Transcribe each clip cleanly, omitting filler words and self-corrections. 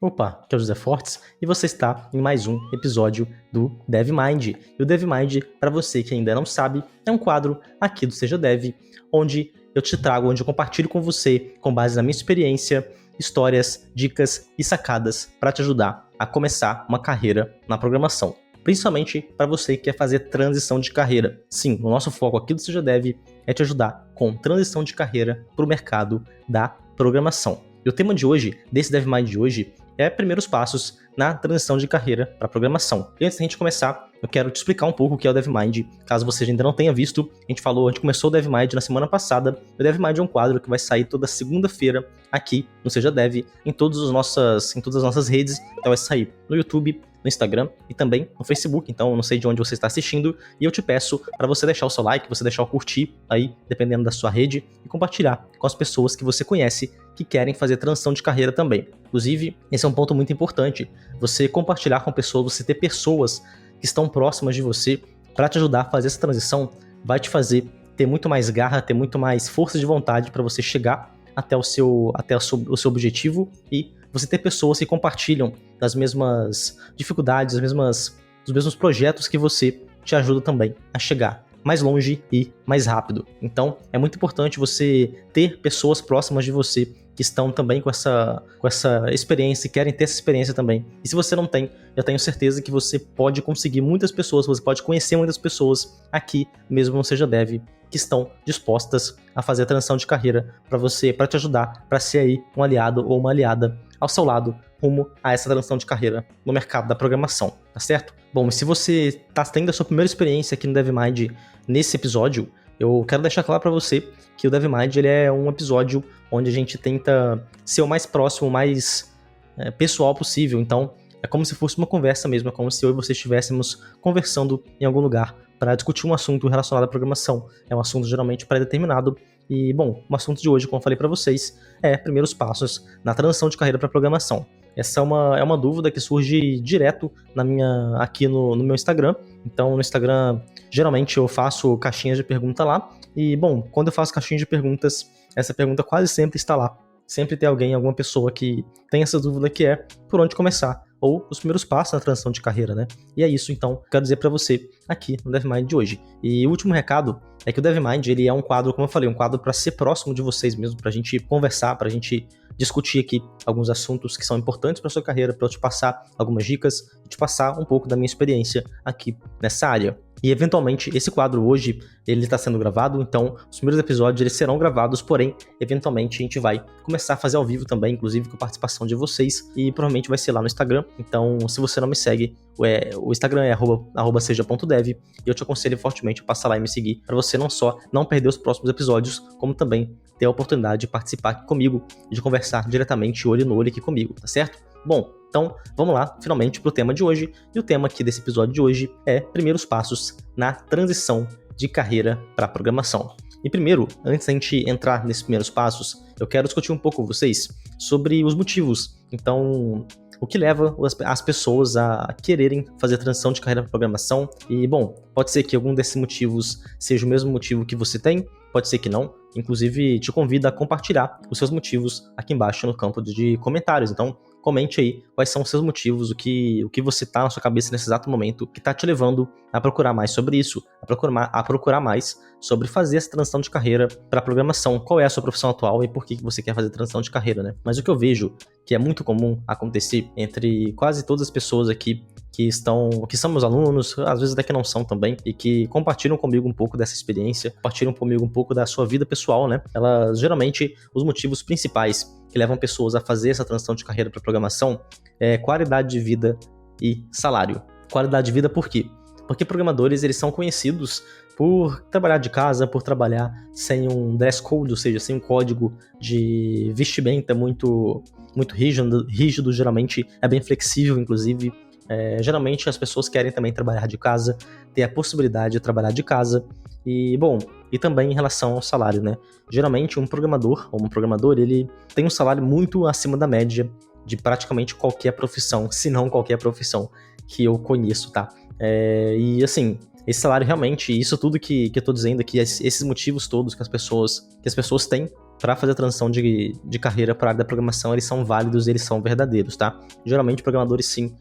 Opa, aqui é o José Fortes e você está em mais um episódio do DevMind. E o DevMind, para você que ainda não sabe, é um quadro aqui do Seja Dev, onde eu te trago, onde eu compartilho com você, com base na minha experiência, histórias, dicas e sacadas para te ajudar a começar uma carreira na programação. Principalmente para você que quer fazer transição de carreira. Sim, o nosso foco aqui do Seja Dev é te ajudar com transição de carreira para o mercado da programação. E o tema de hoje, desse DevMind de hoje, é primeiros passos na transição de carreira para programação. E antes da gente começar, eu quero te explicar um pouco o que é o DevMind, caso você ainda não tenha visto. A gente começou o DevMind na semana passada. O DevMind é um quadro que vai sair toda segunda-feira aqui no Seja Dev, em todas as nossas redes. Então vai sair no YouTube, no Instagram e também no Facebook. Então eu não sei de onde você está assistindo e eu te peço para você deixar o seu like, você deixar o curtir aí, dependendo da sua rede, e compartilhar com as pessoas que você conhece que querem fazer transição de carreira também. Inclusive, esse é um ponto muito importante, você compartilhar com pessoas, você ter pessoas que estão próximas de você para te ajudar a fazer essa transição, vai te fazer ter muito mais garra, ter muito mais força de vontade para você chegar até o seu objetivo e você ter pessoas que compartilham das mesmas dificuldades, dos mesmos projetos que você, te ajuda também a chegar mais longe e mais rápido. Então, é muito importante você ter pessoas próximas de você que estão também com essa experiência e querem ter essa experiência também. E se você não tem, eu tenho certeza que você pode conseguir muitas pessoas, você pode conhecer muitas pessoas aqui mesmo no Seja Dev que estão dispostas a fazer a transição de carreira para te ajudar, para ser aí um aliado ou uma aliada ao seu lado rumo a essa transição de carreira no mercado da programação, tá certo? Bom, e se você está tendo a sua primeira experiência aqui no DevMind nesse episódio, eu quero deixar claro para você que o DevMind ele é um episódio onde a gente tenta ser o mais próximo, o mais pessoal possível. Então, é como se fosse uma conversa mesmo, é como se eu e você estivéssemos conversando em algum lugar para discutir um assunto relacionado à programação. É um assunto geralmente pré-determinado. E, bom, o assunto de hoje, como eu falei para vocês, é primeiros passos na transição de carreira para programação. Essa é uma dúvida que surge direto aqui no meu Instagram. Então, no Instagram, geralmente eu faço caixinhas de pergunta lá. E, bom, quando eu faço caixinhas de perguntas, essa pergunta quase sempre está lá. Sempre tem alguma pessoa que tem essa dúvida que é por onde começar, ou os primeiros passos na transição de carreira, né? E é isso, então, que eu quero dizer para você aqui no DevMind de hoje. E o último recado é que o DevMind, ele é um quadro, como eu falei, um quadro para ser próximo de vocês mesmo, pra gente conversar, pra gente discutir aqui alguns assuntos que são importantes para sua carreira, para eu te passar algumas dicas e te passar um pouco da minha experiência aqui nessa área. E eventualmente esse quadro hoje ele está sendo gravado, então os primeiros episódios eles serão gravados, porém eventualmente a gente vai começar a fazer ao vivo também, inclusive com a participação de vocês, e provavelmente vai ser lá no Instagram. Então se você não me segue, o Instagram é @seja.dev, e eu te aconselho fortemente a passar lá e me seguir, para você não só não perder os próximos episódios, como também ter a oportunidade de participar aqui comigo e de conversar diretamente olho no olho aqui comigo, tá certo? Bom, então vamos lá finalmente para o tema de hoje, e o tema aqui desse episódio de hoje é primeiros passos na transição de carreira para programação. E primeiro, antes da gente entrar nesses primeiros passos, eu quero discutir um pouco com vocês sobre os motivos. Então, o que leva as pessoas a quererem fazer transição de carreira para programação. E, bom, pode ser que algum desses motivos seja o mesmo motivo que você tem, pode ser que não. Inclusive, te convido a compartilhar os seus motivos aqui embaixo no campo de comentários. Então, comente aí quais são os seus motivos, o que você tá na sua cabeça nesse exato momento que tá te levando a procurar mais sobre isso, a procurar mais sobre fazer essa transição de carreira para programação. Qual é a sua profissão atual e por que você quer fazer transição de carreira, né? Mas o que eu vejo que é muito comum acontecer entre quase todas as pessoas aqui que são meus alunos, às vezes até que não são também, e que compartilham comigo um pouco dessa experiência, compartilham comigo um pouco da sua vida pessoal, né? Geralmente, os motivos principais que levam pessoas a fazer essa transição de carreira para programação é qualidade de vida e salário. Qualidade de vida por quê? Porque programadores, eles são conhecidos por trabalhar de casa, por trabalhar sem um dress code, ou seja, sem um código de vestimenta muito rígido, geralmente é bem flexível, inclusive. Geralmente as pessoas querem também trabalhar de casa, ter a possibilidade de trabalhar de casa, e bom, e também em relação ao salário, né? Geralmente um programador ou um programador, ele tem um salário muito acima da média de praticamente qualquer profissão, se não qualquer profissão que eu conheço, tá? E assim, esse salário realmente, isso tudo que eu tô dizendo aqui, esses motivos todos que as pessoas têm, para fazer a transição de carreira para a área da programação, eles são válidos, eles são verdadeiros, tá? Geralmente, programadores, sim,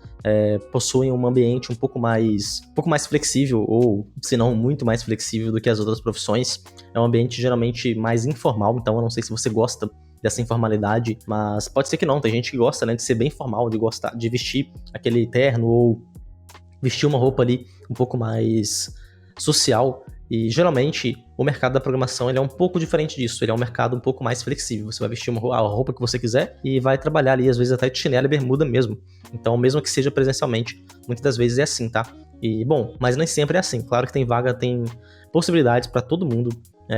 possuem um ambiente um pouco mais flexível, ou, se não, muito mais flexível do que as outras profissões. É um ambiente, geralmente, mais informal, então eu não sei se você gosta dessa informalidade, mas pode ser que não. Tem gente que gosta, né, de ser bem formal, de gostar de vestir aquele terno ou vestir uma roupa ali um pouco mais social. E geralmente o mercado da programação ele é um pouco diferente disso. Ele é um mercado um pouco mais flexível. Você vai vestir a roupa que você quiser e vai trabalhar ali, às vezes até de chinelo e bermuda mesmo. Então, mesmo que seja presencialmente, muitas das vezes é assim, tá? E, bom, mas nem sempre é assim. Claro que tem possibilidades para todo mundo.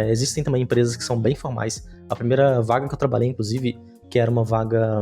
Existem também empresas que são bem formais. A primeira vaga que eu trabalhei, inclusive, que era uma vaga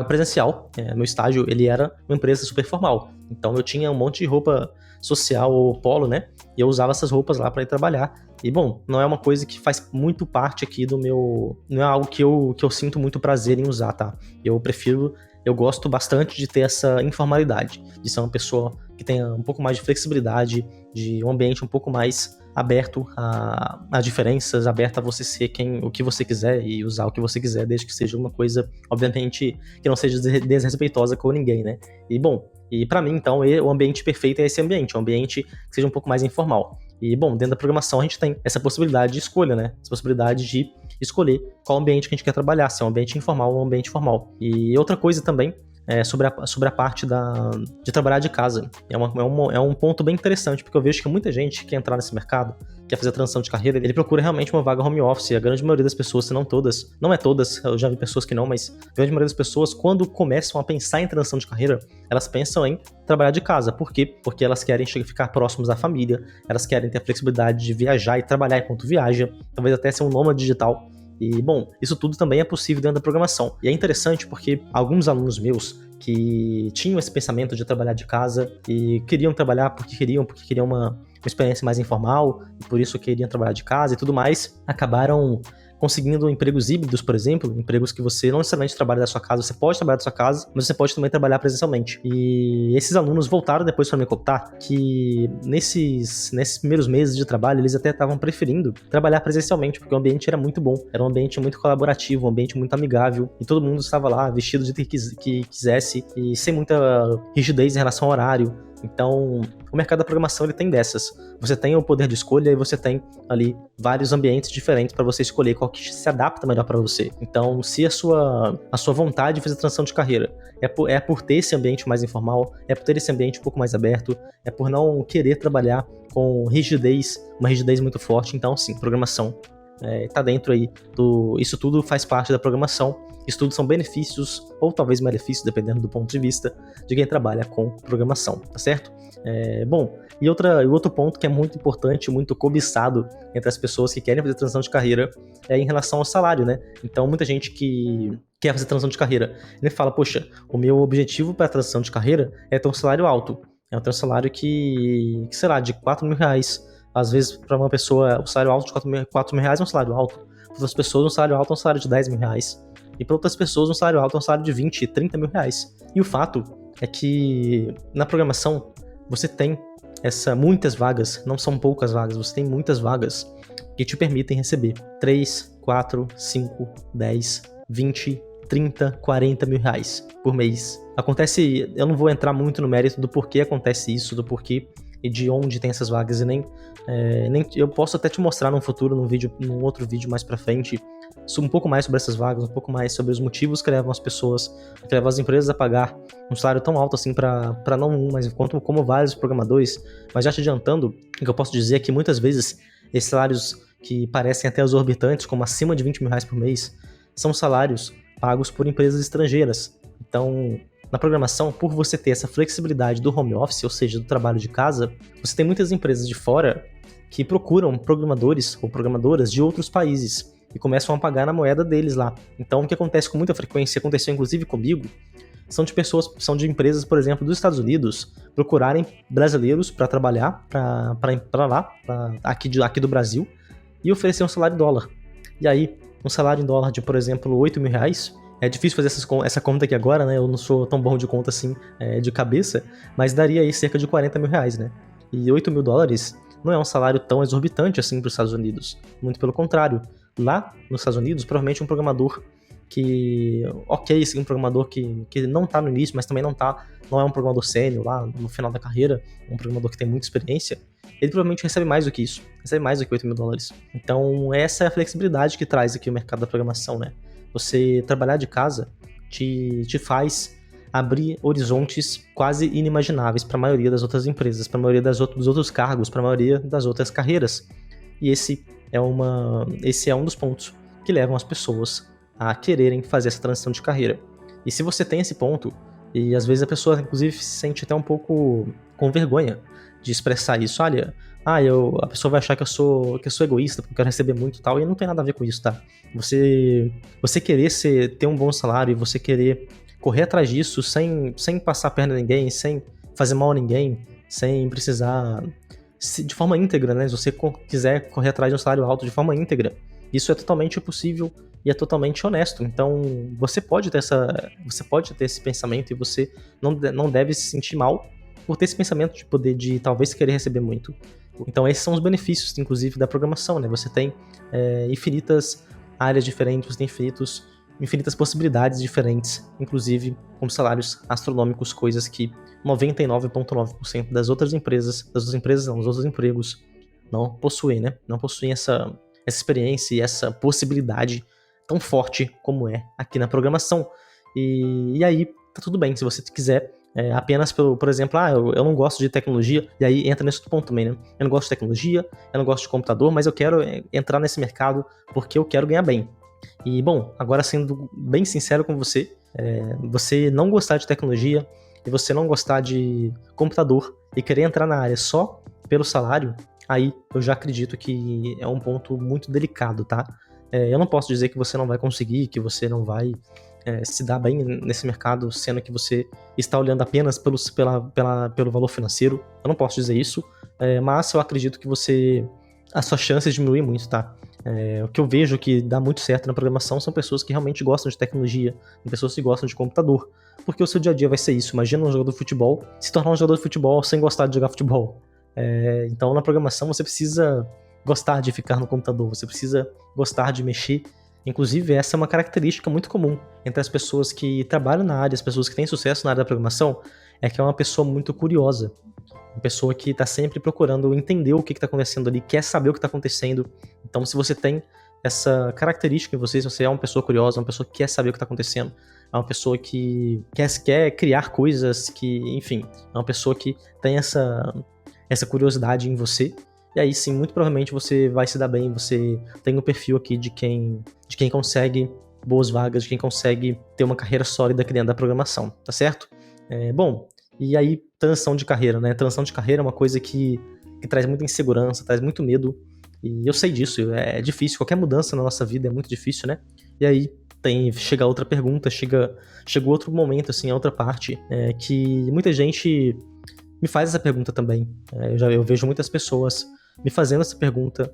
presencial, meu estágio, ele era uma empresa super formal. Então eu tinha um monte de roupa social ou polo, né? E eu usava essas roupas lá para ir trabalhar. E, bom, não é uma coisa que faz muito parte aqui do meu... Não é algo que eu sinto muito prazer em usar, tá? Eu gosto bastante de ter essa informalidade, de ser uma pessoa que tenha um pouco mais de flexibilidade, de um ambiente um pouco mais aberto a diferenças, aberto a você ser o que você quiser e usar o que você quiser, desde que seja uma coisa, obviamente, que não seja desrespeitosa com ninguém, né? E, bom, pra mim, então, o ambiente perfeito é esse ambiente, um ambiente que seja um pouco mais informal. E, bom, dentro da programação a gente tem essa possibilidade de escolha, né? Essa possibilidade de escolher qual ambiente que a gente quer trabalhar, se é um ambiente informal ou um ambiente formal. E outra coisa também sobre a parte de trabalhar de casa. É um ponto bem interessante, porque eu vejo que muita gente que quer entrar nesse mercado, quer fazer a transição de carreira, ele procura realmente uma vaga home office. A grande maioria das pessoas, se não todas, não é todas, eu já vi pessoas que não, mas a grande maioria das pessoas, quando começam a pensar em transição de carreira, elas pensam em trabalhar de casa. Por quê? Porque elas querem ficar próximos da família, elas querem ter a flexibilidade de viajar e trabalhar enquanto viaja, talvez até ser um nômade digital. E, bom, isso tudo também é possível dentro da programação. E é interessante porque alguns alunos meus que tinham esse pensamento de trabalhar de casa e queriam trabalhar porque queriam uma experiência mais informal, e por isso queriam trabalhar de casa e tudo mais, acabaram conseguindo empregos híbridos, por exemplo, empregos que você não necessariamente trabalha da sua casa, você pode trabalhar da sua casa, mas você pode também trabalhar presencialmente. E esses alunos voltaram depois para me contar que nesses primeiros meses de trabalho, eles até estavam preferindo trabalhar presencialmente, porque o ambiente era muito bom, era um ambiente muito colaborativo, um ambiente muito amigável, e todo mundo estava lá vestido do que quisesse, e sem muita rigidez em relação ao horário. Então, o mercado da programação ele tem dessas. Você tem o poder de escolha e você tem ali vários ambientes diferentes para você escolher qual que se adapta melhor para você. Então, se a sua vontade de fazer transição de carreira é por ter esse ambiente mais informal, é por ter esse ambiente um pouco mais aberto, é por não querer trabalhar com uma rigidez muito forte, então sim, programação tá dentro aí isso tudo faz parte da programação. Isso tudo são benefícios, ou talvez malefícios, dependendo do ponto de vista de quem trabalha com programação, tá certo? Bom, e outro ponto que é muito importante, muito cobiçado entre as pessoas que querem fazer transição de carreira é em relação ao salário, né? Então, muita gente que quer fazer transição de carreira, ele fala, poxa, o meu objetivo para a transição de carreira é ter um salário alto. É ter um salário que sei lá, de 4 mil reais. Às vezes, para uma pessoa, o salário alto de 4 mil reais é um salário alto. Para outras pessoas, um salário alto é um salário de 10 mil reais. E para outras pessoas, um salário alto é um salário de 20, 30 mil reais. E o fato é que na programação você tem muitas vagas, não são poucas vagas, você tem muitas vagas que te permitem receber 3, 4, 5, 10, 20, 30, 40 mil reais por mês. Acontece, eu não vou entrar muito no mérito do porquê acontece isso, do porquê e de onde tem essas vagas, e nem eu posso até te mostrar num outro vídeo mais pra frente, um pouco mais sobre essas vagas, um pouco mais sobre os motivos que levam as empresas a pagar um salário tão alto assim para não um, mas como vários programadores. Mas já te adiantando, o que eu posso dizer é que muitas vezes esses salários que parecem até exorbitantes, como acima de 20 mil reais por mês, são salários pagos por empresas estrangeiras. Então, na programação, por você ter essa flexibilidade do home office, ou seja, do trabalho de casa, você tem muitas empresas de fora que procuram programadores ou programadoras de outros países e começam a pagar na moeda deles lá. Então, o que acontece com muita frequência, aconteceu inclusive comigo, são de empresas, por exemplo, dos Estados Unidos, procurarem brasileiros para trabalhar para lá, aqui do Brasil, e oferecer um salário em dólar. E aí, um salário em dólar de, por exemplo, 8 mil reais, é difícil fazer essa conta aqui agora, né? Eu não sou tão bom de conta assim de cabeça, mas daria aí cerca de 40 mil reais, né? E 8 mil dólares não é um salário tão exorbitante assim para os Estados Unidos. Muito pelo contrário. lá nos Estados Unidos, provavelmente um programador que, ok, esse é um programador que não tá no início, mas também não é um programador sênior lá no final da carreira, um programador que tem muita experiência, ele provavelmente recebe mais do que isso, recebe mais do que $8.000. Então, essa é a flexibilidade que traz aqui o mercado da programação, né? Você trabalhar de casa te faz abrir horizontes quase inimagináveis para a maioria das outras empresas, para a maioria dos outros cargos, para a maioria das outras carreiras. E esse é um dos pontos que levam as pessoas a quererem fazer essa transição de carreira. E se você tem esse ponto, e às vezes a pessoa inclusive se sente até um pouco com vergonha de expressar isso, olha, a pessoa vai achar que eu sou egoísta porque eu quero receber muito e tal, e não tem nada a ver com isso, tá? Você querer ter um bom salário e você querer correr atrás disso sem passar a perna a ninguém, sem fazer mal a ninguém, sem precisar, de forma íntegra, né? Se você quiser correr atrás de um salário alto de forma íntegra, isso é totalmente possível e é totalmente honesto. Então, você pode ter esse pensamento e você não deve se sentir mal por ter esse pensamento de talvez querer receber muito. Então, esses são os benefícios, inclusive, da programação, né? Você tem infinitas áreas diferentes, você tem infinitas possibilidades diferentes, inclusive com salários astronômicos, coisas que 99,9% das outros empregos não possuem, né? Não possuem essa experiência e essa possibilidade tão forte como é aqui na programação. E aí, tá tudo bem, se você quiser apenas por exemplo, eu não gosto de tecnologia, e aí entra nesse ponto também, né? Eu não gosto de tecnologia, eu não gosto de computador, mas eu quero entrar nesse mercado porque eu quero ganhar bem. E, bom, agora sendo bem sincero com você, você não gostar de tecnologia e você não gostar de computador e querer entrar na área só pelo salário, aí eu já acredito que é um ponto muito delicado, tá? Eu não posso dizer que você não vai conseguir, que você não vai se dar bem nesse mercado, sendo que você está olhando apenas pelo valor financeiro. Eu não posso dizer isso, mas eu acredito que as suas chances diminuem muito, tá? O que eu vejo que dá muito certo na programação são pessoas que realmente gostam de tecnologia, pessoas que gostam de computador, porque o seu dia a dia vai ser isso. Imagina um jogador de futebol se tornar um jogador de futebol sem gostar de jogar futebol. Então, na programação, você precisa gostar de ficar no computador, você precisa gostar de mexer. Inclusive, essa é uma característica muito comum entre as pessoas que trabalham na área, as pessoas que têm sucesso na área da programação, é que é uma pessoa muito curiosa. Uma pessoa que está sempre procurando entender o que está acontecendo ali, quer saber o que está acontecendo. Então, se você tem essa característica em você, se você é uma pessoa curiosa, uma pessoa que quer saber o que está acontecendo, é uma pessoa que quer criar coisas, enfim, é uma pessoa que tem essa curiosidade em você. E aí sim, muito provavelmente você vai se dar bem, você tem um perfil aqui de quem consegue boas vagas, de quem consegue ter uma carreira sólida aqui dentro da programação, tá certo? Bom, e aí, transição de carreira, né? Transição de carreira é uma coisa que traz muita insegurança, traz muito medo, e eu sei disso, é difícil, qualquer mudança na nossa vida é muito difícil, né? E aí, chega outra pergunta, chega outro momento, assim, a outra parte, que muita gente me faz essa pergunta também. Eu vejo muitas pessoas me fazendo essa pergunta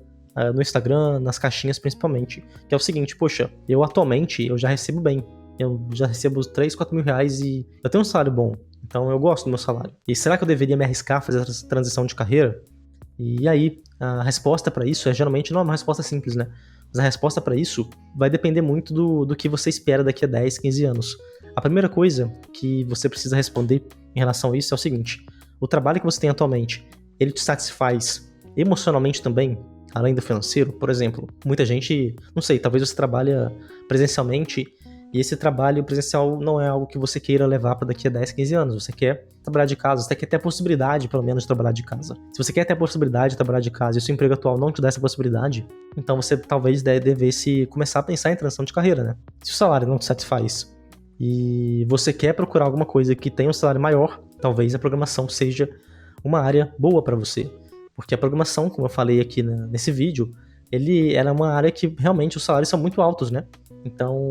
no Instagram, nas caixinhas principalmente, que é o seguinte: poxa, eu atualmente já recebo bem, eu já recebo 3, 4 mil reais e eu tenho um salário bom, então eu gosto do meu salário. E será que eu deveria me arriscar a fazer essa transição de carreira? E aí, a resposta para isso geralmente não é uma resposta simples, né? Mas a resposta para isso vai depender muito do que você espera daqui a 10, 15 anos. A primeira coisa que você precisa responder em relação a isso é o seguinte: o trabalho que você tem atualmente, ele te satisfaz emocionalmente também, além do financeiro? Por exemplo, muita gente, não sei, talvez você trabalha presencialmente e esse trabalho presencial não é algo que você queira levar para daqui a 10, 15 anos. Você quer trabalhar de casa, você quer ter a possibilidade, pelo menos, de trabalhar de casa. Se você quer ter a possibilidade de trabalhar de casa e o seu emprego atual não te dá essa possibilidade, então você talvez devesse começar a pensar em transição de carreira, né? Se o salário não te satisfaz e você quer procurar alguma coisa que tenha um salário maior, talvez a programação seja uma área boa para você. Porque a programação, como eu falei aqui nesse vídeo, ela é uma área que realmente os salários são muito altos, né? Então,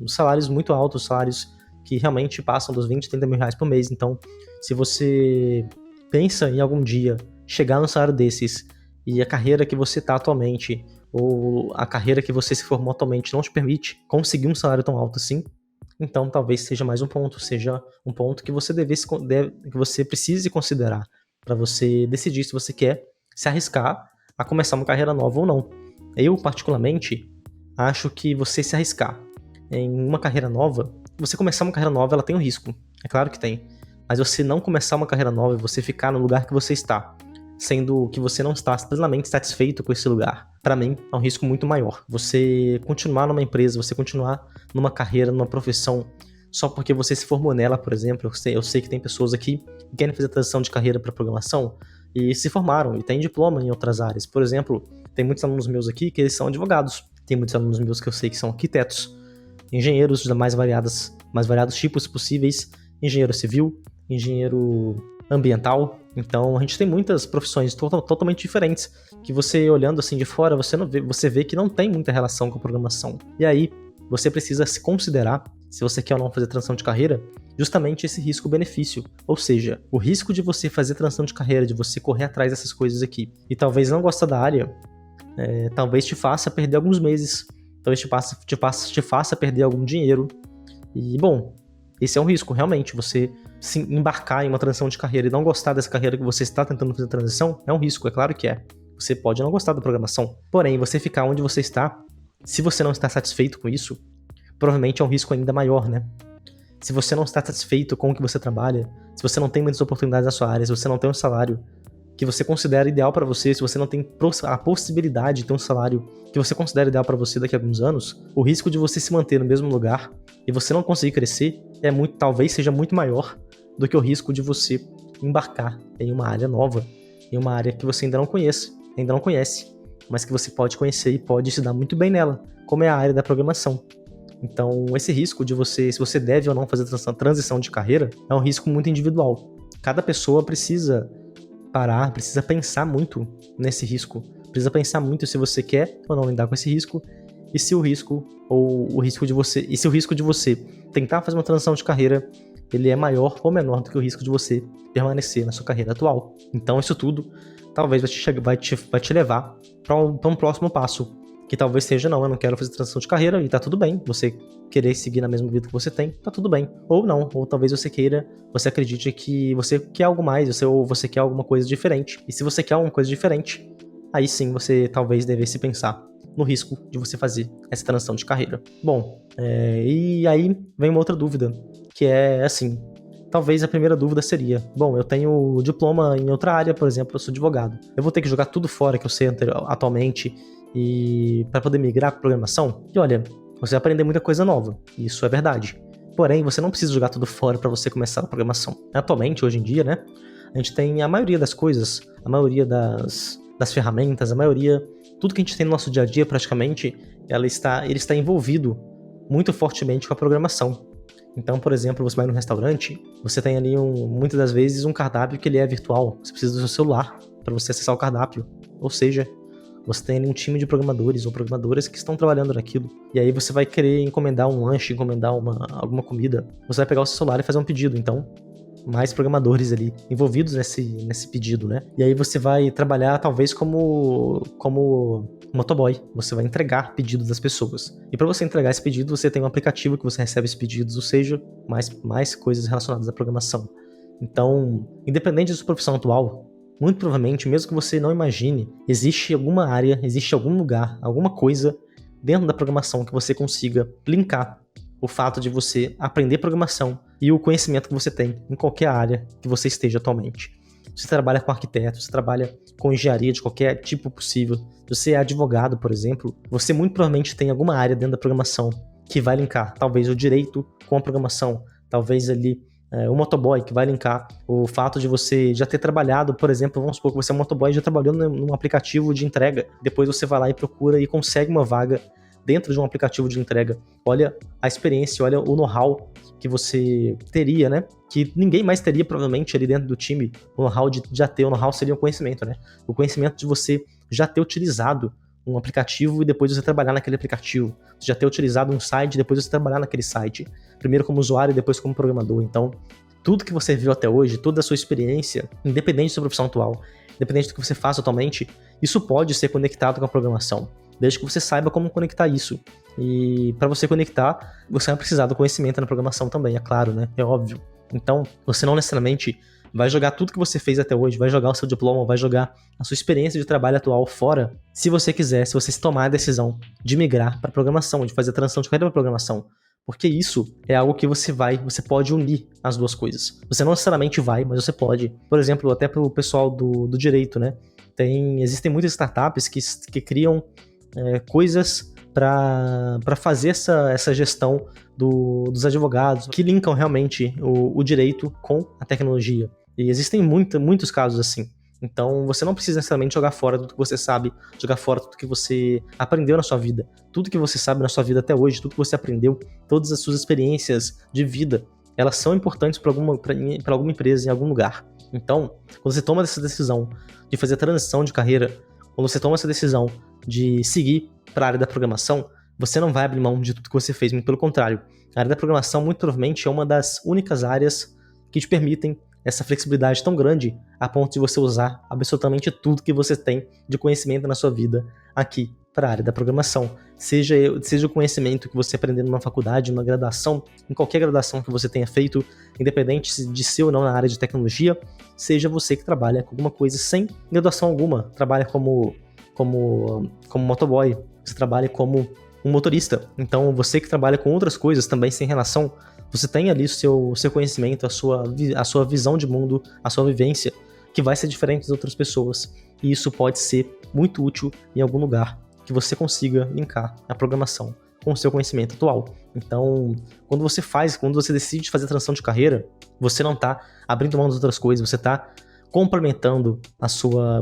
salários muito altos, salários que realmente passam dos 20, 30 mil reais por mês. Então, se você pensa em algum dia chegar num salário desses e a carreira que você está atualmente, ou a carreira que você se formou atualmente não te permite conseguir um salário tão alto assim, então talvez seja mais um ponto, seja um ponto que você que você precise considerar para você decidir se você quer se arriscar a começar uma carreira nova ou não. Eu, particularmente, acho que você se arriscar em uma carreira nova, você começar uma carreira nova, ela tem um risco, é claro que tem, mas você não começar uma carreira nova e você ficar no lugar que você está, sendo que você não está plenamente satisfeito com esse lugar, para mim é um risco muito maior. Você continuar numa empresa, você continuar numa carreira, numa profissão, só porque você se formou nela, por exemplo, eu sei que tem pessoas aqui que querem fazer transição de carreira para programação e se formaram e têm diploma em outras áreas. Por exemplo, tem muitos alunos meus aqui que eles são advogados, tem muitos alunos meus que eu sei que são arquitetos, engenheiros de mais variados tipos possíveis, engenheiro civil, engenheiro ambiental. Então a gente tem muitas profissões totalmente diferentes que você olhando assim de fora, você vê que não tem muita relação com a programação. E aí você precisa se considerar, se você quer ou não fazer transição de carreira, justamente esse risco-benefício. Ou seja, o risco de você fazer transição de carreira, de você correr atrás dessas coisas aqui e talvez não gostar da área, talvez te faça perder alguns meses, talvez te faça perder algum dinheiro. E, bom, esse é um risco, realmente. Você se embarcar em uma transição de carreira e não gostar dessa carreira que você está tentando fazer transição, é um risco, é claro que é. Você pode não gostar da programação. Porém, você ficar onde você está, se você não está satisfeito com isso, provavelmente é um risco ainda maior, né? Se você não está satisfeito com o que você trabalha, se você não tem muitas oportunidades na sua área, se você não tem um salário que você considera ideal para você, se você não tem a possibilidade de ter um salário que você considera ideal para você daqui a alguns anos, o risco de você se manter no mesmo lugar e você não conseguir crescer talvez seja muito maior do que o risco de você embarcar em uma área nova, em uma área que você ainda não conhece, mas que você pode conhecer e pode se dar muito bem nela, como é a área da programação. Então, esse risco de se você deve ou não fazer transição de carreira, é um risco muito individual. Cada pessoa precisa parar, precisa pensar muito nesse risco, precisa pensar muito se você quer ou não lidar com esse risco, e se o risco de você tentar fazer uma transição de carreira, ele é maior ou menor do que o risco de você permanecer na sua carreira atual. Então isso tudo talvez vai te levar para um próximo passo, que talvez seja, eu não quero fazer transição de carreira, e tá tudo bem, você querer seguir na mesma vida que você tem, tá tudo bem. Ou não, ou talvez você acredite que você quer algo mais, ou você quer alguma coisa diferente. E se você quer alguma coisa diferente, aí sim você talvez devesse pensar no risco de você fazer essa transição de carreira. Bom, e aí vem uma outra dúvida, que é assim, talvez a primeira dúvida seria, bom, eu tenho diploma em outra área, por exemplo, eu sou advogado. Eu vou ter que jogar tudo fora que eu sei atualmente e para poder migrar para programação? E olha, você vai aprender muita coisa nova, isso é verdade. Porém, você não precisa jogar tudo fora para você começar a programação. Atualmente, hoje em dia, né, a gente tem a maioria das coisas, a maioria das ferramentas, tudo que a gente tem no nosso dia a dia praticamente, ele está envolvido muito fortemente com a programação. Então, por exemplo, você vai num restaurante, você tem ali muitas das vezes um cardápio que ele é virtual. Você precisa do seu celular para você acessar o cardápio. Ou seja, você tem ali um time de programadores ou programadoras que estão trabalhando naquilo. E aí você vai querer encomendar um lanche, encomendar alguma comida. Você vai pegar o seu celular e fazer um pedido. Então, mais programadores ali envolvidos nesse pedido, né? E aí você vai trabalhar talvez como motoboy. Você vai entregar pedidos das pessoas. E para você entregar esse pedido, você tem um aplicativo que você recebe esses pedidos, ou seja, mais coisas relacionadas à programação. Então, independente da sua profissão atual, muito provavelmente, mesmo que você não imagine, existe alguma área, existe algum lugar, alguma coisa dentro da programação que você consiga linkar o fato de você aprender programação e o conhecimento que você tem em qualquer área que você esteja atualmente. Você trabalha com arquiteto, você trabalha com engenharia de qualquer tipo possível, você é advogado, por exemplo, você muito provavelmente tem alguma área dentro da programação que vai linkar, talvez o direito com a programação, talvez ali o motoboy, que vai linkar o fato de você já ter trabalhado, por exemplo, vamos supor que você é um motoboy e já trabalhou num aplicativo de entrega, depois você vai lá e procura e consegue uma vaga dentro de um aplicativo de entrega. Olha a experiência, olha o know-how que você teria, né? Que ninguém mais teria provavelmente ali dentro do time. O know-how de já ter, o know-how seria o conhecimento, né? O conhecimento de você já ter utilizado um aplicativo e depois você trabalhar naquele aplicativo. Você já ter utilizado um site e depois você trabalhar naquele site. Primeiro como usuário e depois como programador. Então, tudo que você viu até hoje, toda a sua experiência, independente da sua profissão atual, independente do que você faça atualmente, isso pode ser conectado com a programação, desde que você saiba como conectar isso. E para você conectar, você vai precisar do conhecimento na programação também, é claro, né? É óbvio. Então, você não necessariamente vai jogar tudo que você fez até hoje, vai jogar o seu diploma, vai jogar a sua experiência de trabalho atual fora, se você quiser, se você se tomar a decisão de migrar para programação, de fazer a transição de carreira para programação. Porque isso é algo que você pode unir as duas coisas. Você não necessariamente vai, mas você pode. Por exemplo, até para o pessoal do direito, né? Existem muitas startups que criam coisas para fazer essa gestão dos advogados, que linkam realmente o direito com a tecnologia. E existem muitos casos assim. Então, você não precisa necessariamente jogar fora tudo que você sabe, jogar fora tudo que você aprendeu na sua vida. Tudo que você sabe na sua vida até hoje, tudo que você aprendeu, todas as suas experiências de vida, elas são importantes para alguma empresa, em algum lugar. Então, quando você toma essa decisão de fazer a transição de carreira, quando você toma essa decisão de seguir para a área da programação, você não vai abrir mão de tudo que você fez, muito pelo contrário. A área da programação, muito provavelmente, é uma das únicas áreas que te permitem essa flexibilidade tão grande a ponto de você usar absolutamente tudo que você tem de conhecimento na sua vida aqui para a área da programação. Seja o conhecimento que você aprendeu numa faculdade, numa graduação, em qualquer graduação que você tenha feito, independente de ser ou não na área de tecnologia, seja você que trabalha com alguma coisa sem graduação alguma, trabalha como motoboy, você trabalha como um motorista. Então, você que trabalha com outras coisas também sem relação, você tem ali o seu conhecimento, a sua visão de mundo, a sua vivência, que vai ser diferente das outras pessoas. E isso pode ser muito útil em algum lugar que você consiga linkar a programação com o seu conhecimento atual. Então, quando você decide fazer a transição de carreira, você não está abrindo mão das outras coisas, você está complementando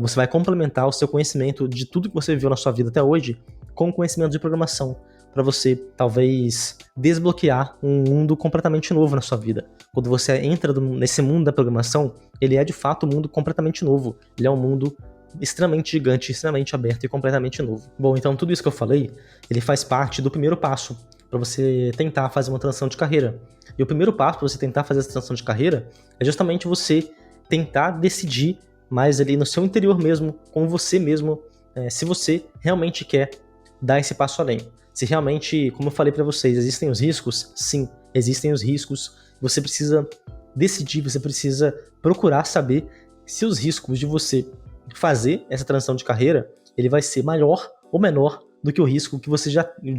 você vai complementar o seu conhecimento de tudo que você viveu na sua vida até hoje com o conhecimento de programação, para você talvez desbloquear um mundo completamente novo na sua vida. Quando você entra nesse mundo da programação, ele é de fato um mundo completamente novo. Ele é um mundo extremamente gigante, extremamente aberto e completamente novo. Bom, então tudo isso que eu falei, ele faz parte do primeiro passo para você tentar fazer uma transição de carreira. E o primeiro passo para você tentar fazer essa transição de carreira é justamente você tentar decidir mais ali no seu interior mesmo, com você mesmo, se você realmente quer dar esse passo além. Se realmente, como eu falei para vocês, existem os riscos? Sim, existem os riscos. Você precisa decidir, você precisa procurar saber se os riscos de você fazer essa transição de carreira, ele vai ser maior ou menor do que o risco de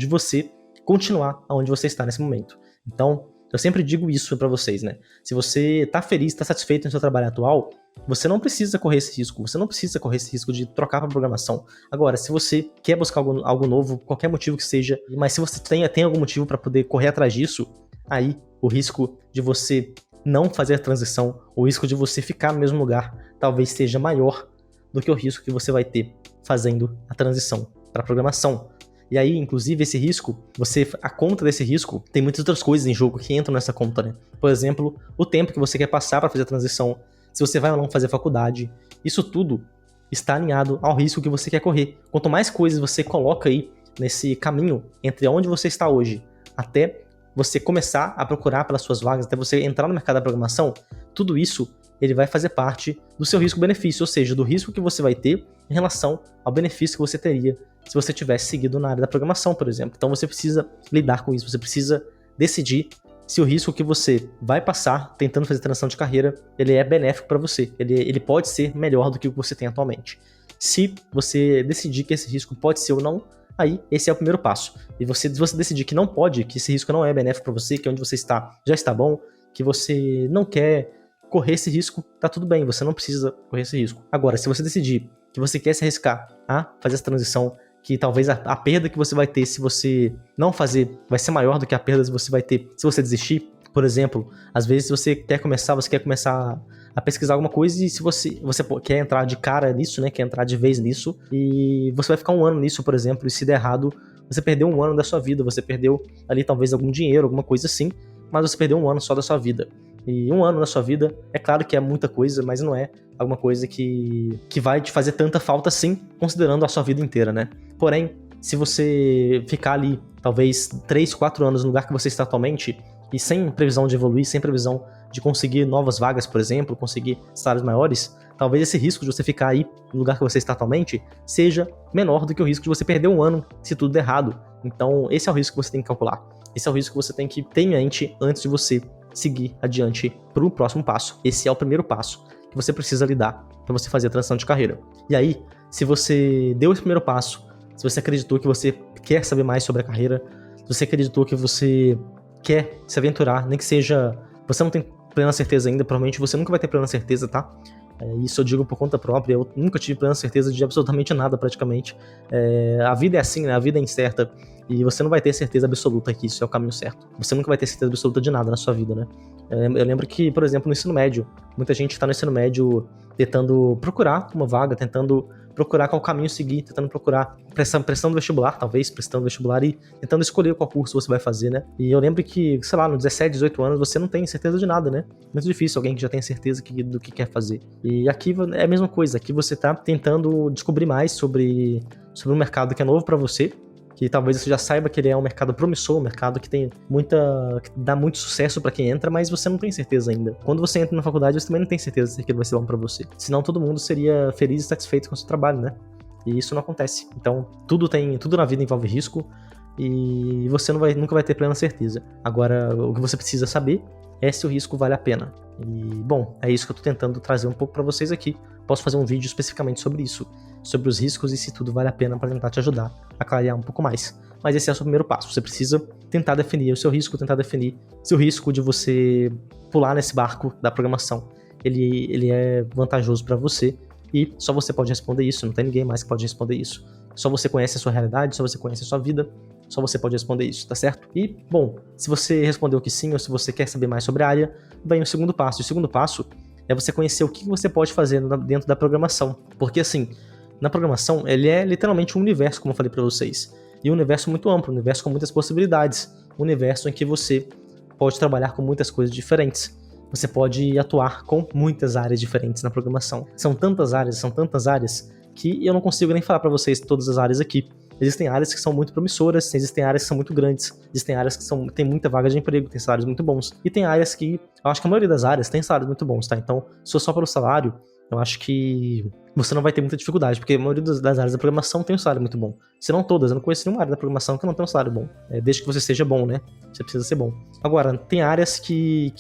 você continuar onde você está nesse momento. Então, eu sempre digo isso para vocês, né? Se você está feliz, está satisfeito no seu trabalho atual, você não precisa correr esse risco. Você não precisa correr esse risco de trocar para programação. Agora, se você quer buscar algo novo, qualquer motivo que seja, mas se você tem algum motivo para poder correr atrás disso, aí o risco de você não fazer a transição, o risco de você ficar no mesmo lugar, talvez seja maior do que o risco que você vai ter fazendo a transição para programação. E aí, inclusive, esse risco, a conta desse risco, tem muitas outras coisas em jogo que entram nessa conta, né? Por exemplo, o tempo que você quer passar para fazer a transição, se você vai ou não fazer faculdade, isso tudo está alinhado ao risco que você quer correr. Quanto mais coisas você coloca aí nesse caminho entre onde você está hoje até você começar a procurar pelas suas vagas, até você entrar no mercado da programação, tudo isso ele vai fazer parte do seu risco-benefício, ou seja, do risco que você vai ter em relação ao benefício que você teria se você tivesse seguido na área da programação, por exemplo. Então você precisa lidar com isso, você precisa decidir se o risco que você vai passar tentando fazer transição de carreira, ele é benéfico para você, ele pode ser melhor do que o que você tem atualmente. Se você decidir que esse risco pode ser ou não, aí esse é o primeiro passo. E se você decidir que não pode, que esse risco não é benéfico para você, que onde você está já está bom, que você não quer correr esse risco, tá tudo bem, você não precisa correr esse risco. Agora, se você decidir que você quer se arriscar a fazer essa transição, que talvez a perda que você vai ter se você não fazer vai ser maior do que a perda que você vai ter se você desistir. Por exemplo, às vezes você quer começar a pesquisar alguma coisa e se você quer entrar de cara nisso, né, quer entrar de vez nisso, e você vai ficar um ano nisso, por exemplo, e se der errado, você perdeu um ano da sua vida, você perdeu ali talvez algum dinheiro, alguma coisa assim, mas você perdeu um ano só da sua vida. E um ano na sua vida, é claro que é muita coisa, mas não é alguma coisa que vai te fazer tanta falta assim, considerando a sua vida inteira, né? Porém, se você ficar ali, talvez 3, 4 anos no lugar que você está atualmente, e sem previsão de evoluir, sem previsão de conseguir novas vagas, por exemplo, conseguir salários maiores, talvez esse risco de você ficar aí no lugar que você está atualmente seja menor do que o risco de você perder um ano se tudo der errado. Então, esse é o risco que você tem que calcular. Esse é o risco que você tem que ter em mente antes de você seguir adiante para o próximo passo. Esse é o primeiro passo que você precisa lidar para você fazer a transição de carreira. E aí, se você deu esse primeiro passo, se você acreditou que você quer saber mais sobre a carreira, se você acreditou que você quer se aventurar, nem que seja... Você não tem plena certeza ainda, provavelmente você nunca vai ter plena certeza, tá? Isso eu digo por conta própria, eu nunca tive plena certeza de absolutamente nada, praticamente. A vida é assim, né? A vida é incerta, e você não vai ter certeza absoluta que isso é o caminho certo. Você nunca vai ter certeza absoluta de nada na sua vida, né? Eu lembro que, por exemplo, no ensino médio, muita gente tá no ensino médio tentando procurar uma vaga, tentando procurar qual caminho seguir, tentando procurar, prestando vestibular, talvez, prestando vestibular e tentando escolher qual curso você vai fazer, né? E eu lembro que, sei lá, no 17, 18 anos, você não tem certeza de nada, né? Muito difícil alguém que já tem certeza do que quer fazer. E aqui é a mesma coisa, aqui você tá tentando descobrir mais sobre um mercado que é novo pra você, que talvez você já saiba que ele é um mercado promissor, um mercado que tem que dá muito sucesso pra quem entra, mas você não tem certeza ainda. Quando você entra na faculdade, você também não tem certeza se aquilo vai ser bom pra você. Senão todo mundo seria feliz e satisfeito com o seu trabalho, né? E isso não acontece. Então, tudo na vida envolve risco e você nunca vai ter plena certeza. Agora, o que você precisa saber é se o risco vale a pena. E, bom, é isso que eu tô tentando trazer um pouco pra vocês aqui. Posso fazer um vídeo especificamente sobre isso, sobre os riscos e se tudo vale a pena para tentar te ajudar a clarear um pouco mais. Mas esse é o seu primeiro passo. Você precisa tentar definir o seu risco, tentar definir se o risco de você pular nesse barco da programação, ele é vantajoso para você e só você pode responder isso, não tem ninguém mais que pode responder isso. Só você conhece a sua realidade, só você conhece a sua vida, só você pode responder isso, tá certo? E, bom, se você respondeu que sim ou se você quer saber mais sobre a área, vem o segundo passo. E o segundo passo é você conhecer o que você pode fazer dentro da programação. Porque, assim, na programação, ele é literalmente um universo, como eu falei pra vocês. E um universo muito amplo, um universo com muitas possibilidades. Um universo em que você pode trabalhar com muitas coisas diferentes. Você pode atuar com muitas áreas diferentes na programação. São tantas áreas, que eu não consigo nem falar pra vocês todas as áreas aqui. Existem áreas que são muito promissoras, existem áreas que são muito grandes, existem áreas que tem muita vaga de emprego, tem salários muito bons. E tem áreas que, eu acho que a maioria das áreas tem salários muito bons, tá? Então, se for só pelo salário, eu acho que você não vai ter muita dificuldade, porque a maioria das áreas da programação tem um salário muito bom. Se não todas, eu não conheço nenhuma área da programação que não tem um salário bom. Desde que você seja bom, né? Você precisa ser bom. Agora, tem áreas que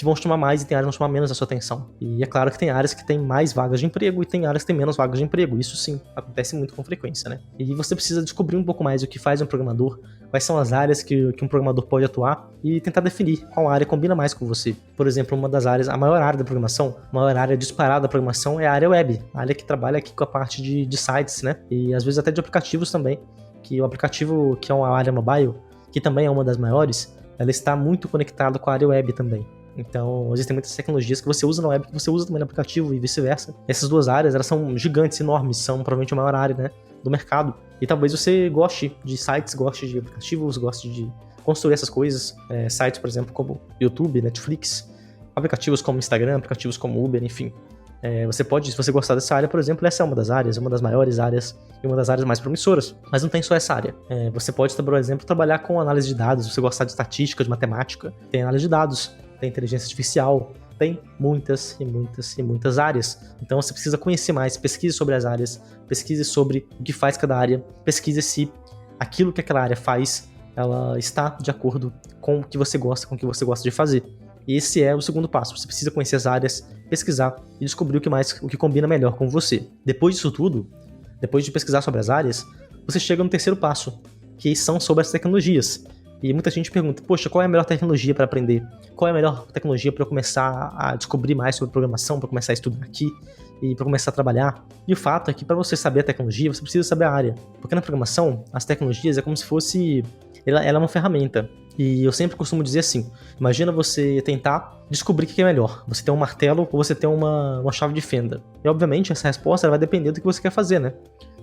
vão chamar mais e tem áreas que vão chamar menos a sua atenção. E é claro que tem áreas que tem mais vagas de emprego e tem áreas que tem menos vagas de emprego. Isso sim, acontece muito com frequência, né? E você precisa descobrir um pouco mais o que faz um programador, quais são as áreas que um programador pode atuar e tentar definir qual área combina mais com você. Por exemplo, uma das áreas, a maior área da programação, a maior área disparada da programação é a área web, a área que trabalha aqui com a parte de sites, né? E às vezes até de aplicativos também, que o aplicativo, que é uma área mobile, que também é uma das maiores, ela está muito conectada com a área web também. Então, existem muitas tecnologias que você usa na web, que você usa também no aplicativo e vice-versa. Essas duas áreas, elas são gigantes, enormes, são provavelmente a maior área, né, do mercado. E talvez você goste de sites, goste de aplicativos, goste de construir essas coisas. Sites, por exemplo, como YouTube, Netflix, aplicativos como Instagram, aplicativos como Uber, enfim. Você pode, se você gostar dessa área, por exemplo, essa é uma das áreas, uma das maiores áreas e uma das áreas mais promissoras. Mas não tem só essa área. Você pode, por exemplo, trabalhar com análise de dados, se você gostar de estatística, de matemática, tem análise de dados, tem inteligência artificial, tem muitas e muitas e muitas áreas. Então você precisa conhecer mais, pesquise sobre as áreas, pesquise sobre o que faz cada área, pesquise se aquilo que aquela área faz, ela está de acordo com o que você gosta, com o que você gosta de fazer. E esse é o segundo passo. Você precisa conhecer as áreas, pesquisar e descobrir o que combina melhor com você. Depois disso tudo, depois de pesquisar sobre as áreas, você chega no terceiro passo, que são sobre as tecnologias. E muita gente pergunta, poxa, qual é a melhor tecnologia para aprender? Qual é a melhor tecnologia para eu começar a descobrir mais sobre programação, para começar a estudar aqui e para começar a trabalhar? E o fato é que para você saber a tecnologia, você precisa saber a área. Porque na programação, as tecnologias é como se fosse... Ela é uma ferramenta. E eu sempre costumo dizer assim, imagina você tentar descobrir o que é melhor. Você tem um martelo ou você tem uma chave de fenda. E obviamente essa resposta ela vai depender do que você quer fazer, né?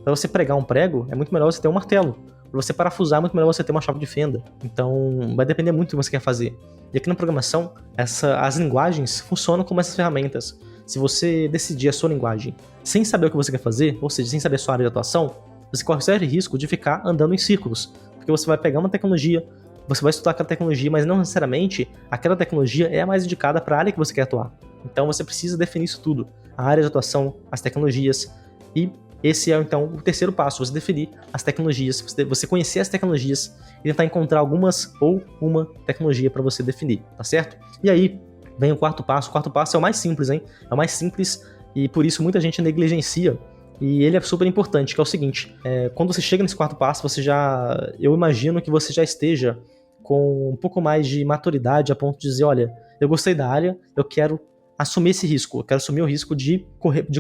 Para você pregar um prego, é muito melhor você ter um martelo. Para você parafusar, é muito melhor você ter uma chave de fenda. Então, vai depender muito do que você quer fazer. E aqui na programação, as linguagens funcionam como essas ferramentas. Se você decidir a sua linguagem sem saber o que você quer fazer, ou seja, sem saber a sua área de atuação, você corre sério risco de ficar andando em círculos. Porque você vai pegar uma tecnologia, você vai estudar aquela tecnologia, mas não necessariamente aquela tecnologia é a mais indicada para a área que você quer atuar. Então, você precisa definir isso tudo. A área de atuação, as tecnologias e esse é, então, o terceiro passo, você definir as tecnologias, você conhecer as tecnologias e tentar encontrar algumas ou uma tecnologia para você definir, tá certo? E aí, vem o quarto passo. O quarto passo é o mais simples, hein? É o mais simples e por isso muita gente negligencia. E ele é super importante, que é o seguinte, quando você chega nesse quarto passo, eu imagino que você já esteja com um pouco mais de maturidade a ponto de dizer, olha, eu gostei da área, eu quero assumir esse risco, eu quero assumir o risco de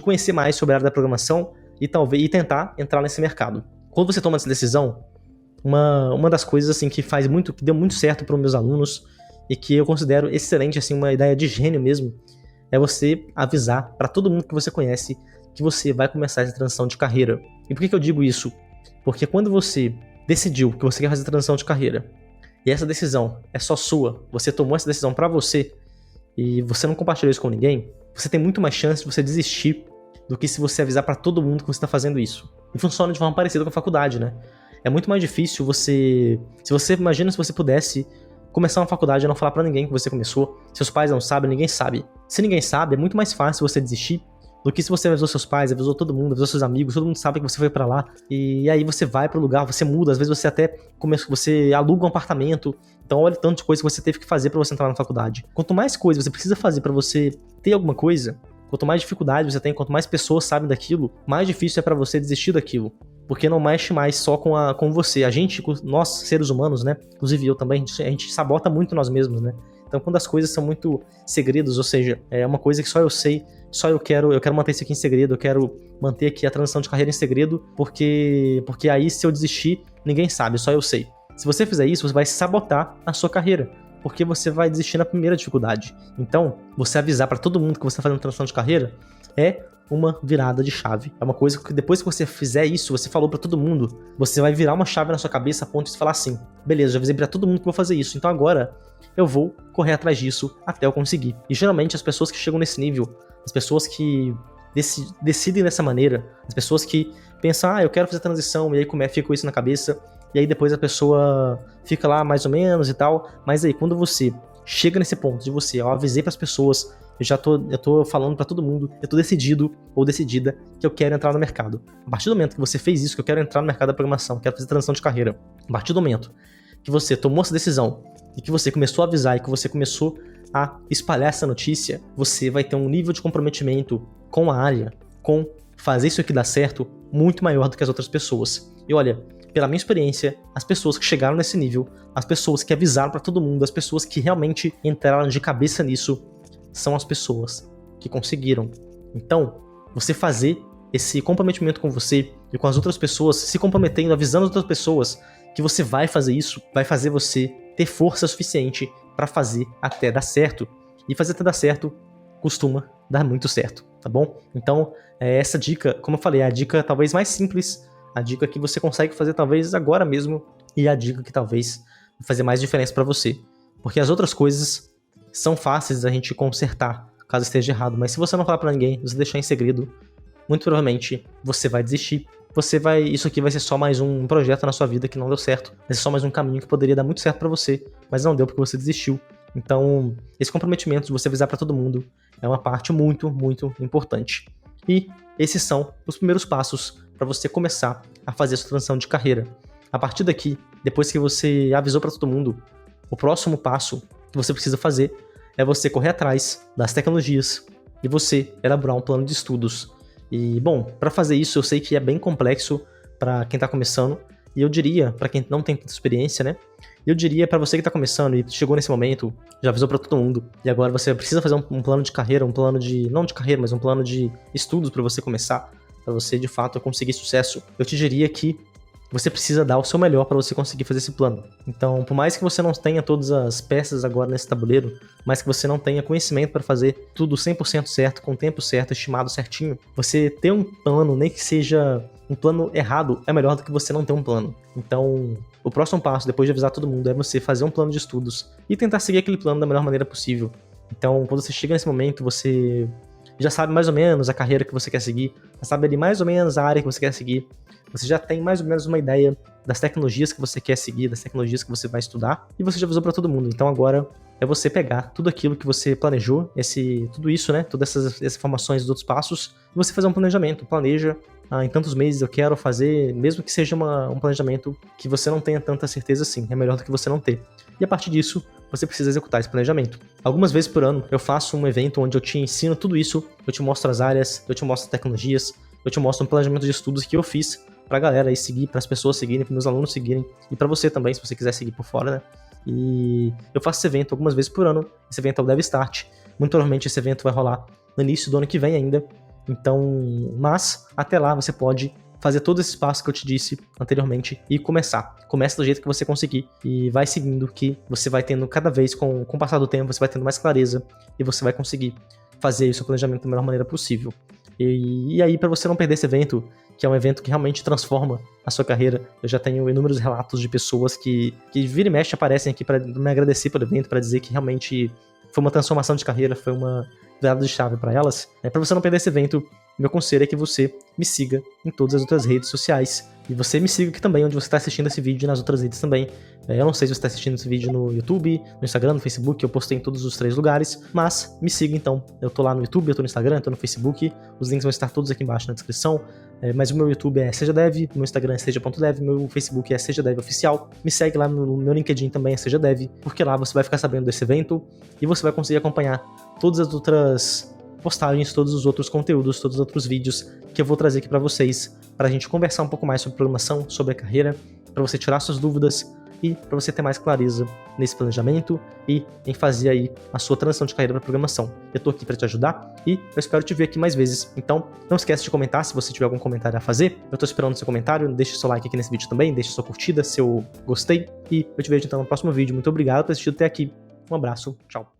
conhecer mais sobre a área da programação e tentar entrar nesse mercado. Quando você toma essa decisão, uma das coisas assim que deu muito certo para os meus alunos e que eu considero excelente, assim, uma ideia de gênio mesmo, é você avisar para todo mundo que você conhece que você vai começar essa transição de carreira. E por que eu digo isso? Porque quando você decidiu que você quer fazer transição de carreira e essa decisão é só sua, você tomou essa decisão para você e você não compartilhou isso com ninguém, você tem muito mais chance de você desistir do que se você avisar para todo mundo que você está fazendo isso. E funciona de forma parecida com a faculdade, né? É muito mais difícil imagina se você pudesse começar uma faculdade e não falar para ninguém que você começou, seus pais não sabem, ninguém sabe. Se ninguém sabe, é muito mais fácil você desistir do que se você avisou seus pais, avisou todo mundo, avisou seus amigos, todo mundo sabe que você foi pra lá, e aí você vai pro lugar, você muda, às vezes você até você aluga um apartamento, então olha o tanto de coisa que você teve que fazer pra você entrar na faculdade. Quanto mais coisa você precisa fazer pra você ter alguma coisa, quanto mais dificuldade você tem, quanto mais pessoas sabem daquilo, mais difícil é pra você desistir daquilo. Porque não mexe mais só com você. Nós, seres humanos, né? Inclusive eu também, a gente sabota muito nós mesmos, né? Então quando as coisas são muito segredos, ou seja, é uma coisa que só eu sei, só eu quero manter isso aqui em segredo, eu quero manter aqui a transição de carreira em segredo, porque aí se eu desistir, ninguém sabe, só eu sei. Se você fizer isso, você vai sabotar a sua carreira, porque você vai desistir na primeira dificuldade. Então, você avisar para todo mundo que você está fazendo transição de carreira é uma virada de chave. É uma coisa que depois que você fizer isso, você falou pra todo mundo, você vai virar uma chave na sua cabeça a ponto de falar assim, beleza, já avisei pra todo mundo que vou fazer isso, então agora eu vou correr atrás disso até eu conseguir. E geralmente as pessoas que chegam nesse nível, as pessoas que decidem dessa maneira, as pessoas que pensam, eu quero fazer transição, e aí fica com isso na cabeça, e aí depois a pessoa fica lá mais ou menos e tal, mas aí quando você chega nesse ponto de eu avisei pras pessoas, eu tô falando pra todo mundo, eu tô decidido ou decidida que eu quero entrar no mercado. A partir do momento que você fez isso, que eu quero entrar no mercado da programação, quero fazer transição de carreira, a partir do momento que você tomou essa decisão e que você começou a avisar e que você começou a espalhar essa notícia, você vai ter um nível de comprometimento com a área, com fazer isso aqui dar certo, muito maior do que as outras pessoas. E olha, pela minha experiência, as pessoas que chegaram nesse nível, as pessoas que avisaram pra todo mundo, as pessoas que realmente entraram de cabeça nisso, são as pessoas que conseguiram. Então, você fazer esse comprometimento com você e com as outras pessoas, se comprometendo, avisando as outras pessoas que você vai fazer isso, vai fazer você ter força suficiente para fazer até dar certo. E fazer até dar certo costuma dar muito certo, tá bom? Então, essa dica, como eu falei, é a dica talvez mais simples, a dica que você consegue fazer talvez agora mesmo e a dica que talvez vai fazer mais diferença para você. Porque as outras coisas são fáceis da gente consertar, caso esteja errado. Mas se você não falar pra ninguém, você deixar em segredo, muito provavelmente você vai desistir. Isso aqui vai ser só mais um projeto na sua vida que não deu certo. Vai ser só mais um caminho que poderia dar muito certo pra você, mas não deu porque você desistiu. Então, esse comprometimento de você avisar pra todo mundo é uma parte muito, muito importante. E esses são os primeiros passos para você começar a fazer a sua transição de carreira. A partir daqui, depois que você avisou pra todo mundo, o próximo passo que você precisa fazer é você correr atrás das tecnologias e você elaborar um plano de estudos. E, bom, para fazer isso eu sei que é bem complexo para quem está começando, e eu diria, para quem não tem tanta experiência, né? Eu diria para você que está começando e chegou nesse momento, já avisou para todo mundo, e agora você precisa fazer um plano de carreira, não de carreira, mas um plano de estudos para você começar, para você de fato conseguir sucesso. Eu te diria que você precisa dar o seu melhor para você conseguir fazer esse plano. Então, por mais que você não tenha todas as peças agora nesse tabuleiro, mas que você não tenha conhecimento para fazer tudo 100% certo, com o tempo certo, estimado certinho, você ter um plano, nem que seja um plano errado, é melhor do que você não ter um plano. Então, o próximo passo, depois de avisar todo mundo, é você fazer um plano de estudos e tentar seguir aquele plano da melhor maneira possível. Então, quando você chega nesse momento, você já sabe mais ou menos a carreira que você quer seguir, já sabe ali mais ou menos a área que você quer seguir, você já tem mais ou menos uma ideia das tecnologias que você quer seguir, das tecnologias que você vai estudar, e você já avisou para todo mundo. Então agora é você pegar tudo aquilo que você planejou, tudo isso, né, todas essas informações dos outros passos, e você fazer um planejamento. Planeja em tantos meses eu quero fazer, mesmo que seja um planejamento que você não tenha tanta certeza assim, é melhor do que você não ter. E a partir disso, você precisa executar esse planejamento. Algumas vezes por ano, eu faço um evento onde eu te ensino tudo isso, eu te mostro as áreas, eu te mostro tecnologias, eu te mostro um planejamento de estudos que eu fiz pra galera aí seguir, para as pessoas seguirem, para meus alunos seguirem, e para você também, se você quiser seguir por fora, né? E eu faço esse evento algumas vezes por ano, esse evento é o DevStart, muito provavelmente esse evento vai rolar no início do ano que vem ainda, então, mas até lá você pode fazer todo esse passo que eu te disse anteriormente e começar. Começa do jeito que você conseguir e vai seguindo, que você vai tendo cada vez, com o passar do tempo, você vai tendo mais clareza e você vai conseguir fazer o seu planejamento da melhor maneira possível. E aí, para você não perder esse evento, que é um evento que realmente transforma a sua carreira, eu já tenho inúmeros relatos de pessoas que vira e mexe aparecem aqui para me agradecer pelo evento, para dizer que realmente foi uma transformação de carreira, foi uma virada de chave para elas. Para você não perder esse evento, meu conselho é que você me siga em todas as outras redes sociais. E você me siga aqui também, onde você está assistindo esse vídeo, nas outras redes também. Eu não sei se você está assistindo esse vídeo no YouTube, no Instagram, no Facebook, eu postei em todos os 3 lugares, mas me siga então. Eu tô lá no YouTube, eu tô no Instagram, eu tô no Facebook, os links vão estar todos aqui embaixo na descrição. Mas o meu YouTube é SejaDev, meu Instagram é seja.dev, meu Facebook é SejaDev Oficial. Me segue lá no meu LinkedIn também é SejaDev, porque lá você vai ficar sabendo desse evento e você vai conseguir acompanhar todas as outras postagens, todos os outros conteúdos, todos os outros vídeos que eu vou trazer aqui para vocês, para a gente conversar um pouco mais sobre programação, sobre a carreira, para você tirar suas dúvidas e para você ter mais clareza nesse planejamento e em fazer aí a sua transição de carreira para programação. Eu tô aqui para te ajudar e eu espero te ver aqui mais vezes. Então, não esquece de comentar se você tiver algum comentário a fazer. Eu tô esperando o seu comentário, deixe seu like aqui nesse vídeo também, deixe sua curtida, seu gostei e eu te vejo então no próximo vídeo. Muito obrigado por assistir até aqui. Um abraço, tchau.